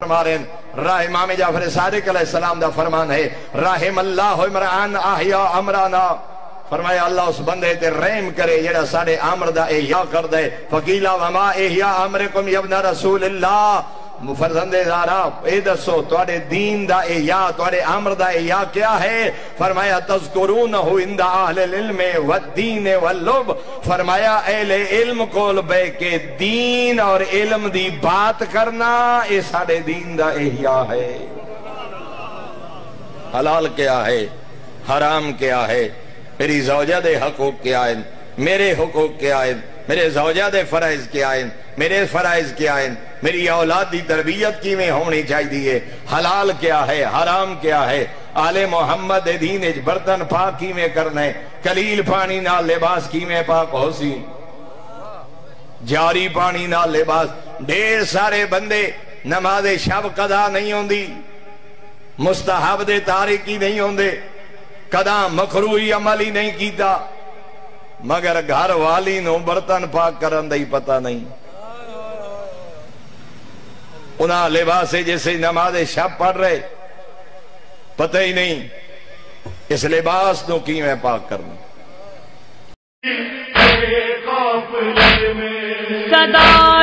فرمارین راہ امام جعفر صادق علیہ السلام دا فرمان ہے رحم اللہ عمران احیا امرانا، فرمایا اللہ اس بندے تے رحم کرے جڑا ساڑے عمر دا احیا کر دے. فقیلا وما احیا امرکم یبن رسول اللہ، فرزند زارا اے دسو توڑے دین دا احیا توڑے عمر دا احیا کیا ہے؟ فرمایا تذکرونہ عند اہل العلم والدین واللب، فرمایا اہل علم کول بے کے دین اور علم دی بات کرنا اے ساڑے دین دا احیا ہے. حلال کیا ہے، حرام کیا ہے، میری زوجہ دے حقوق کیا ہیں، میرے حقوق کیا ہیں، میرے زوجہ دے فرائض کیا ہیں، میرے فرائض کیا ہیں، میری اولاد دی تربیت کی میں ہونی چاہیے، حلال کیا ہے، حرام کیا ہے. آل محمد دین اچ برتن پاک کی میں کرنے، کلیل پانی نال لباس کی میں پاک ہو سی، جاری پانی نال لباس. ڈھیر سارے بندے نماز شب قضا نہیں ہوندی، مستحب دے تارکی نہیں ہوندے، قضا مکروہی عمل ہی نہیں کیتا، مگر گھر والی نو برتن پاک کرن دا ہی پتہ نہیں. انہاں لباسے جیسے نماز شب پڑھ رہے پتہ ہی نہیں اس لباس نو کی میں پاک کرنا. صدا